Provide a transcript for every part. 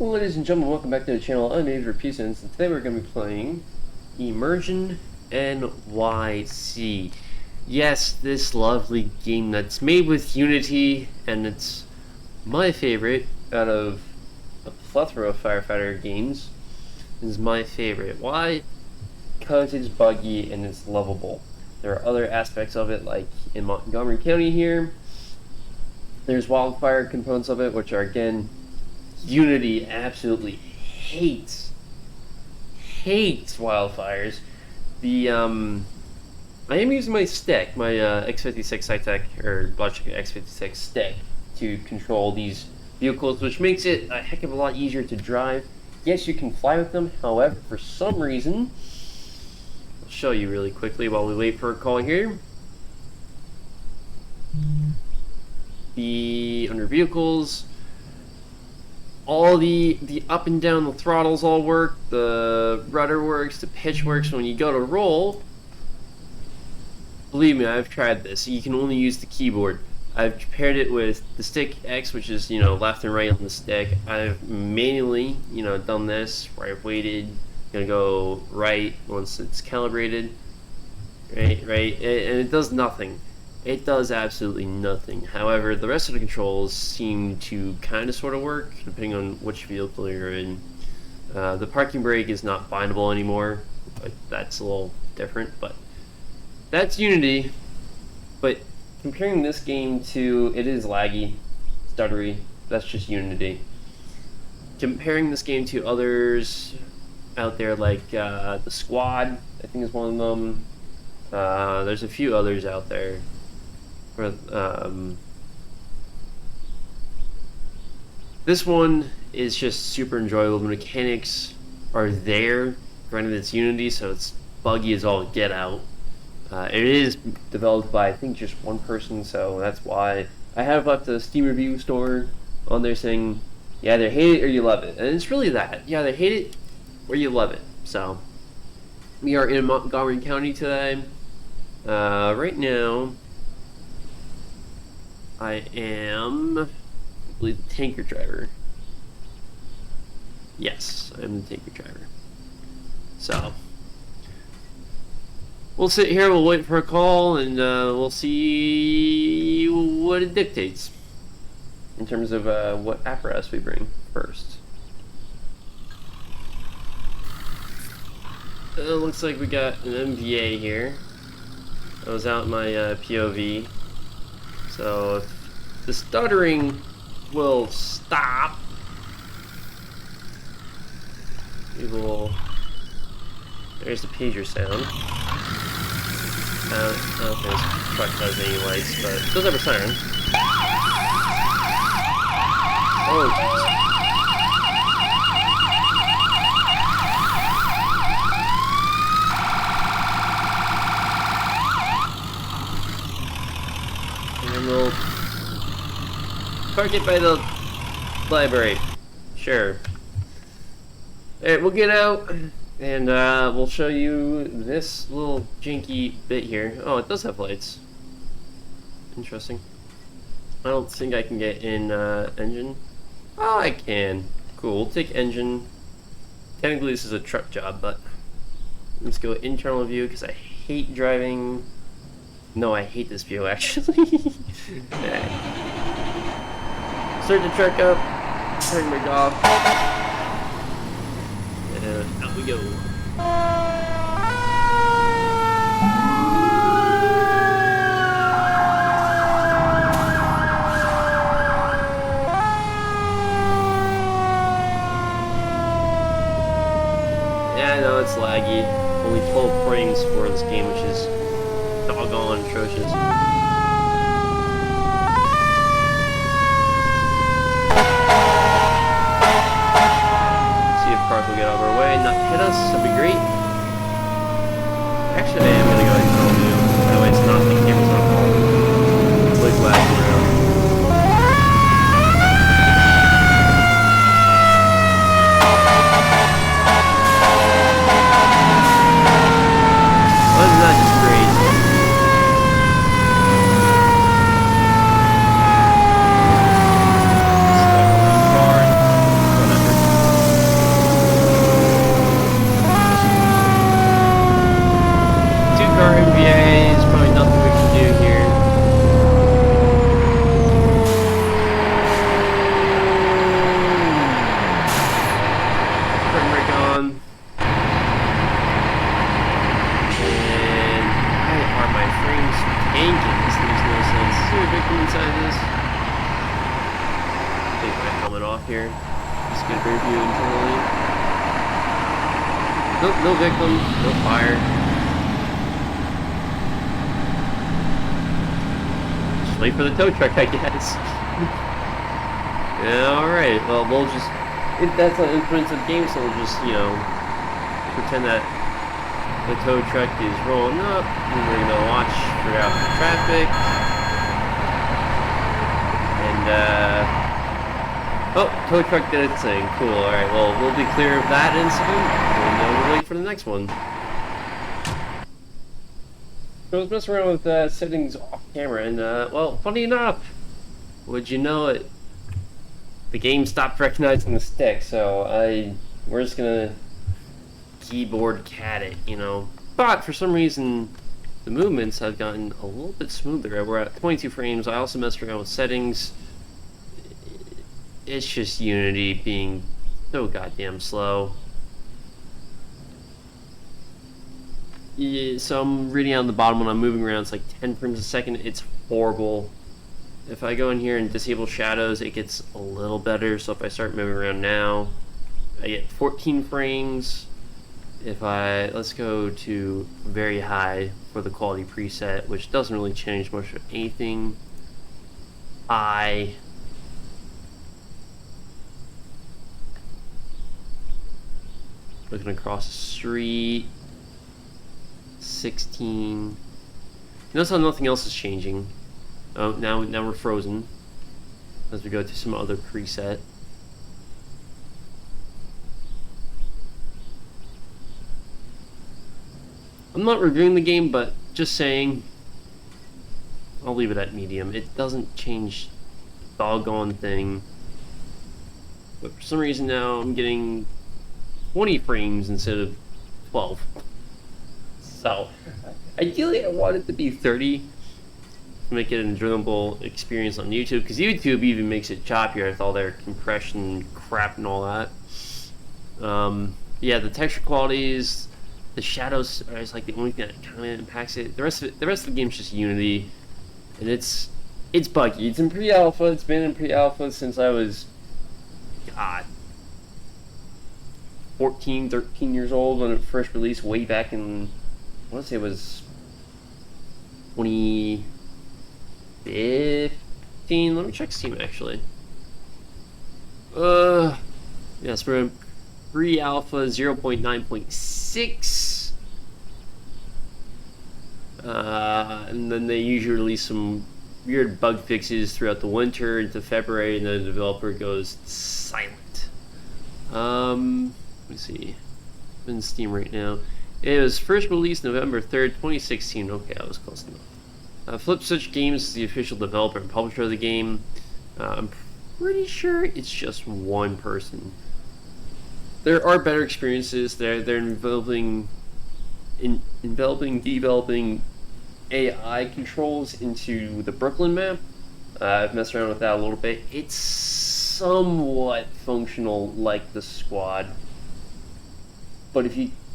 Hello ladies and gentlemen, welcome back to the channel. I'm EmergeNYC, and today we're going to be playing EmergeNYC. Yes, this lovely game that's made with Unity, and it's my favorite out of a plethora of firefighter games. This is my favorite. Why? Because it's buggy and it's lovable. There are other aspects of it, like in Montgomery County here. There's wildfire components of it, which are, again, Unity absolutely hates wildfires. I am using my stick, my X56 SciTech, or Logitech X56 stick, to control these vehicles, which makes it a heck of a lot easier to drive. Yes, you can fly with them, however, for some reason, I'll show you really quickly while we wait for a call here. Under vehicles, all the up and down, the throttles all work, the rudder works, the pitch works. When you go to roll, believe me, I've tried this. You can only use the keyboard. I've paired it with the stick X, which is, left and right on the stick. I've manually, done this where I've waited, gonna go right once it's calibrated, right, and it does nothing. It does absolutely nothing. However, the rest of the controls seem to kind of sort of work, depending on which vehicle you're in. The parking brake is not bindable anymore, but that's a little different, but that's Unity. But comparing this game to, it is laggy, stuttery, that's just Unity. Comparing this game to others out there, like the Squad, I think is one of them. There's a few others out there. This one is just super enjoyable. The mechanics are there. Granted, it's Unity, so it's buggy as all get out. It is developed by, I think, just one person, so that's why I have left a Steam review store on there saying you either hate it or you love it. And it's really that. You either hate it or you love it. So, we are in Montgomery County today. Right now, I am, I believe, the tanker driver. Yes, I'm the tanker driver. So, we'll sit here, we'll wait for a call, and we'll see what it dictates in terms of what apparatus we bring first. Looks like we got an MVA here. I was out in my POV. So if the stuttering will stop, we will. There's the pager sound. I don't know if this truck has any lights, but it does have a siren. Oh, jeez. And we'll park it by the library. Sure. Alright, we'll get out and we'll show you this little janky bit here. Oh, it does have lights. Interesting. I don't think I can get in engine. Oh, I can. Cool. We'll take engine. Technically, this is a truck job, but let's go internal view because I hate driving. No, I hate this view, actually. Start the truck up, turn rig off, and out we go. Yeah, I know it's laggy. Only 12 frames for this game, which is doggone atrocious. See if cars will get out of our way, not hit us, that'd be great. Actually, I am gonna go ahead and call you. That way it's not the camera's not falling. Like lagging around. Wasn't that just great? Stuck on my car. Whatever. a victim inside this? Take my helmet off here. Just get a rear view internally. Nope, no victim, no fire. Just wait for the tow truck, I guess. Yeah, alright, well, we'll just... If that's an influence of the game, so we'll just, you know, pretend that the tow truck is rolling up, and we're gonna watch for out the traffic. And, oh, tow truck did its thing. Cool, alright, well, we'll be clear of that incident, and we'll wait for the next one. So I was messing around with settings off camera, and, well, funny enough, would you know it, the game stopped recognizing the stick, so we're just gonna keyboard cat it, you know. But for some reason, the movements have gotten a little bit smoother. We're at 22 frames. I also messed around with settings. It's just Unity being so goddamn slow. Yeah, so I'm reading on the bottom when I'm moving around, it's like 10 frames a second. It's horrible. If I go in here and disable shadows, it gets a little better. So if I start moving around now, I get 14 frames. If let's go to very high for the quality preset, which doesn't really change much of anything. Looking across the street, 16. Notice how nothing else is changing. Oh, now we're frozen as we go to some other preset. I'm not reviewing the game, but just saying, I'll leave it at medium. It doesn't change the doggone thing. But for some reason now I'm getting 20 frames instead of 12. So, ideally I want it to be 30. Make it an enjoyable experience on YouTube, because YouTube even makes it choppier with all their compression crap and all that. Yeah, the texture qualities, the shadows are like the only thing that kind of impacts it. The rest of the game's just Unity, and it's buggy. It's in pre-alpha. It's been in pre-alpha since I was, God, 14, 13 years old when it first released, way back in, I want to say it was 2015. Let me check Steam actually. Yes, we're in pre-alpha 0.9.6. And then they usually release some weird bug fixes throughout the winter into February, and then the developer goes silent. Let me see. I'm in Steam right now. It was first released November 3rd, 2016. Okay, I was close enough. Flip Switch Games is the official developer and publisher of the game. I'm pretty sure it's just one person. There are better experiences. They're developing AI controls into the Brooklyn map. I've messed around with that a little bit. It's somewhat functional like the squad. But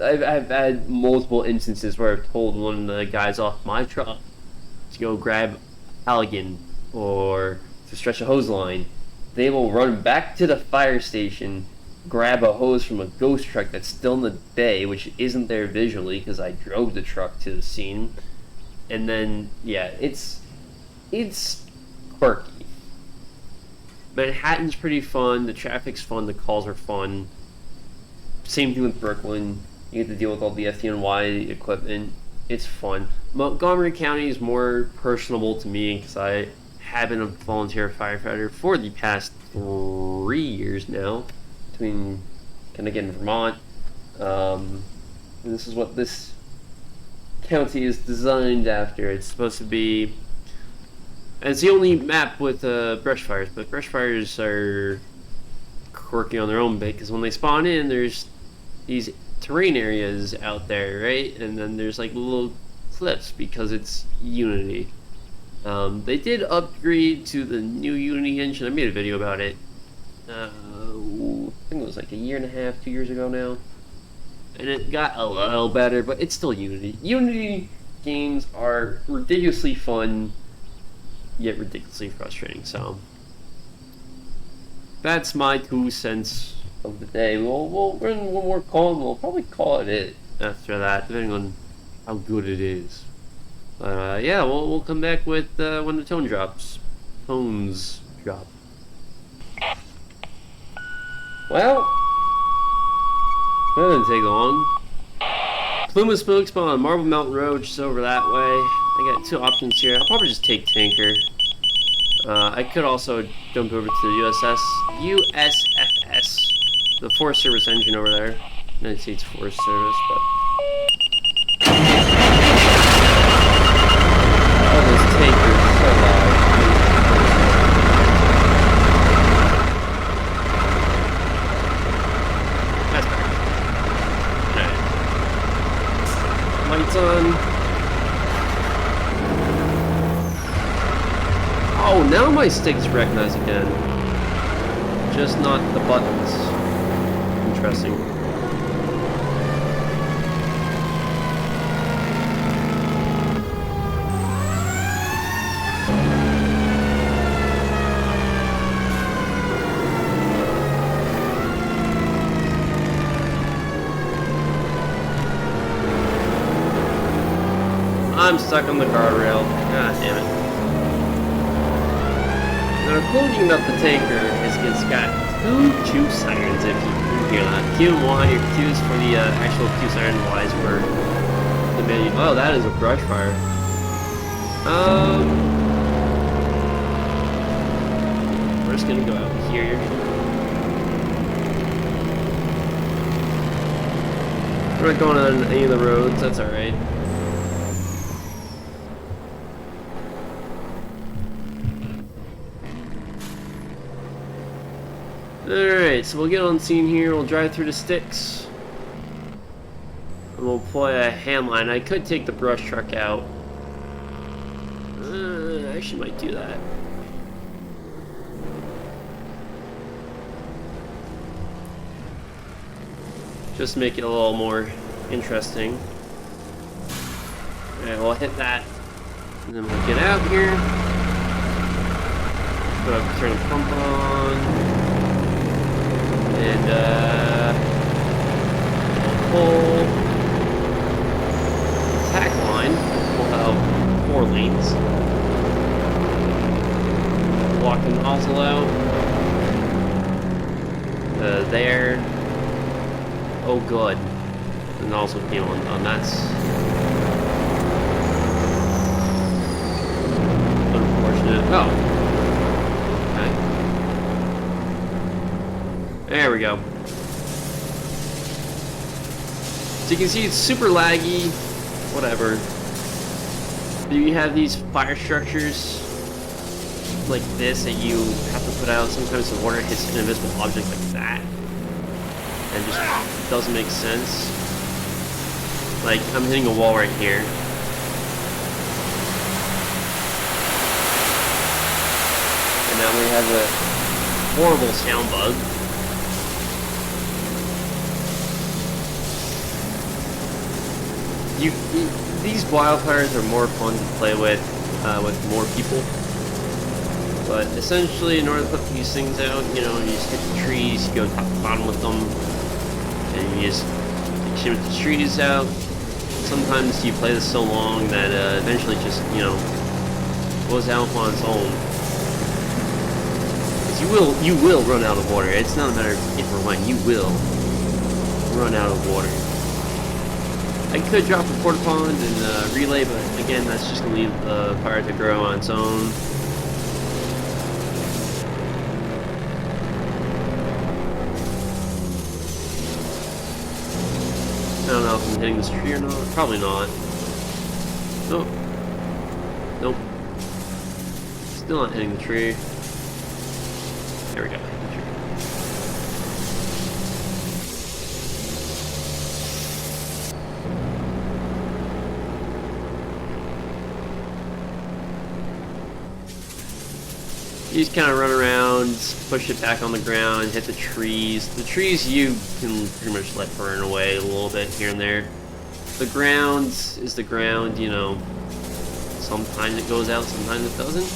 I've had multiple instances where I've told one of the guys off my truck to go grab Halligan or to stretch a hose line. They will run back to the fire station, grab a hose from a ghost truck that's still in the bay, which isn't there visually because I drove the truck to the scene. And then, yeah, it's quirky. Manhattan's pretty fun, the traffic's fun, the calls are fun. Same thing with Brooklyn. You get to deal with all the FDNY equipment. It's fun. Montgomery County is more personable to me because I have been a volunteer firefighter for the past 3 years now, between Connecticut and Vermont. And this is what this county is designed after. It's supposed to be, and it's the only map with brush fires, but brush fires are quirky on their own bit because when they spawn in, there's these terrain areas out there, right? And then there's like little cliffs because it's Unity. They did upgrade to the new Unity engine. I made a video about it. I think it was like a year and a half, 2 years ago now. And it got a little better, but it's still Unity. Unity games are ridiculously fun yet ridiculously frustrating. So that's my 2 cents of the day. We'll run one more call and we'll probably call it after that, depending on how good it is. But yeah, we'll come back with when the tones drop. Well, that didn't take long. Plume of Smoke spawn on Marble Mountain Road, just over that way. I got 2 options here. I'll probably just take Tanker. I could also jump over to the USFS, the Forest Service engine over there. United States Forest Service, but... Oh, this Tanker is so loud. That's better. Alright. Lights on. Oh, now my stick's recognized again. Just not the buttons. Interesting. I'm stuck on the guardrail. God damn it. Now, the cool thing about the Tanker is it's got 2 sirens, if you can hear that. Q and Y, your Q is for the actual Q siren, Y is for the menu. Oh, that is a brush fire. We're just gonna go out here. We're not going on any of the roads, that's alright. Alright, so we'll get on scene here, we'll drive through the sticks. And we'll play a hand line. I could take the brush truck out. I actually might do that. Just to make it a little more interesting. Alright, we'll hit that. And then we'll get out here. Turn the pump on. And pull tack line, pull out 4 lanes. Block the nozzle out. There. Oh, good. The nozzle came on. That's unfortunate. Oh. There we go. So you can see it's super laggy, whatever. You have these fire structures like this that you have to put out. Sometimes the water hits an invisible object like that. And just doesn't make sense. Like, I'm hitting a wall right here. And now we have a horrible sound bug. These wildfires are more fun to play with more people. But essentially, in order to put these things out, you know, you just hit the trees, you go top to bottom with them, and you just shimmy the trees out. Sometimes you play this so long that eventually just, you know, goes out on its own. Because you will run out of water. It's not a matter of if or when. You will run out of water. I could drop a porta pond and relay, but again, that's just going to leave the fire to grow on its own. I don't know if I'm hitting this tree or not. Probably not. Nope. Nope. Still not hitting the tree. There we go. You just kind of run around, push it back on the ground, hit the trees. The trees you can pretty much let burn away a little bit here and there. The ground is the ground, you know. Sometimes it goes out, sometimes it doesn't.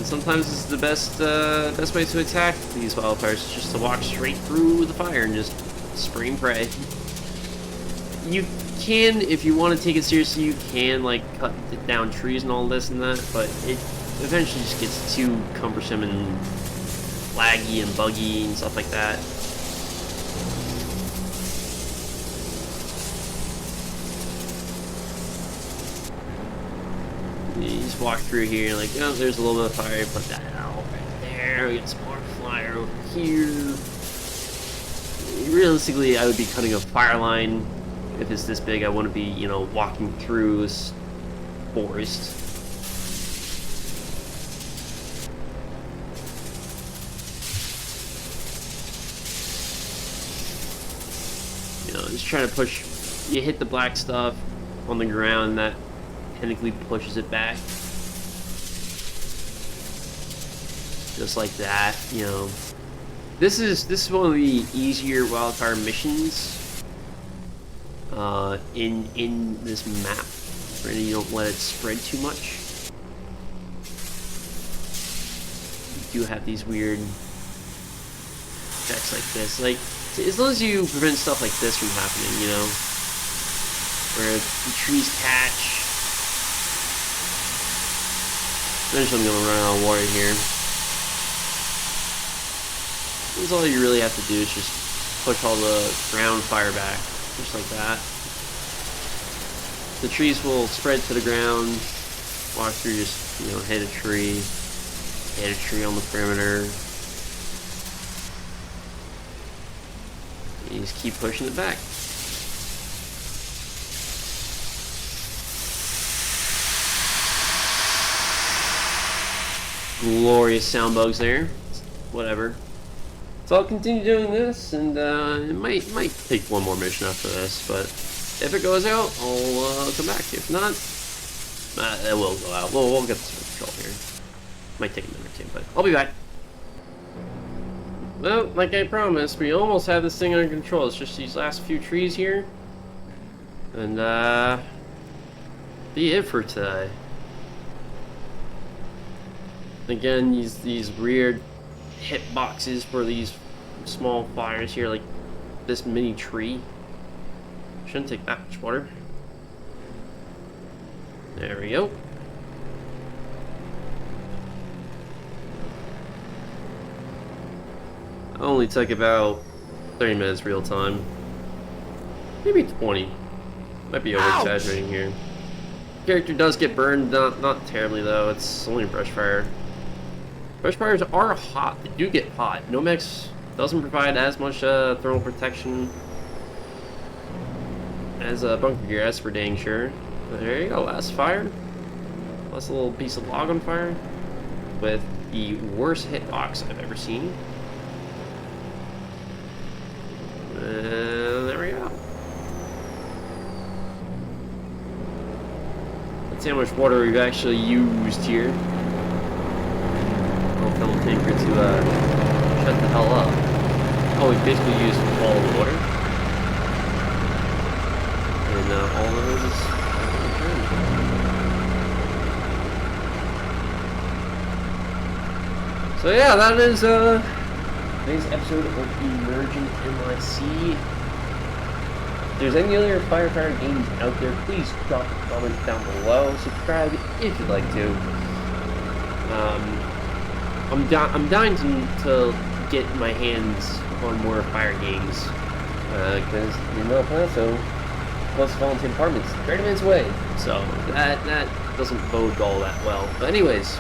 And sometimes it's the best way to attack these wildfires, just to walk straight through the fire and just spray and pray. You can, if you want to take it seriously, you can like cut down trees and all this and that, but it eventually just gets too cumbersome and laggy and buggy and stuff like that. You just walk through here, like, oh, there's a little bit of fire, put that out right there. We got some more fire over here. Realistically, I would be cutting a fire line. If it's this big, I wouldn't be, you know, walking through this forest. You know, just trying to push. You hit the black stuff on the ground, and that technically pushes it back. Just like that, you know. This is one of the easier wildfire missions in this map. Really, you don't let it spread too much. You do have these weird effects like this. Like, as long as you prevent stuff like this from happening, you know, where the trees catch. Eventually, I'm gonna run out of water here. That's all you really have to do is just push all the ground fire back, just like that. The trees will spread to the ground. Walk through, just, you know, hit a tree on the perimeter. You just keep pushing it back. Glorious sound bugs there. Whatever. So I'll continue doing this, and it might take one more mission after this, but if it goes out, I'll come back. If not, it will go out. We'll get this under control here. Might take a minute or two, but I'll be back. Well, like I promised, we almost have this thing under control. It's just these last few trees here, and be it for today. Again, these weird hit boxes for these small fires here, like this mini tree. Shouldn't take that much water. There we go. Only took about 30 minutes real time. Maybe 20. Might be over exaggerating here. Character does get burned, not terribly though. It's only a brush fire. Brush fires are hot. They do get hot. Nomex doesn't provide as much thermal protection as bunker gear, that's for dang sure. But there you go, last fire. Last little piece of log on fire with the worst hitbox I've ever seen. And there we go. Let's see how much water we've actually used here. I'll tell the tanker to shut the hell up. Oh, we basically used all the water. And all of it is so yeah, that is today's episode of EmergeNYC. If there's any other firefighter games out there, please drop a comment down below. Subscribe if you'd like to. I'm dying to get my hands on more fire games because you know so most volunteer departments 30 minutes away, so that doesn't bode all that well. But anyways,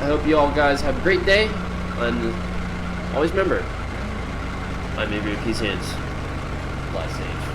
I hope you all guys have a great day, and always remember, I may be a peace hands. Fly safe.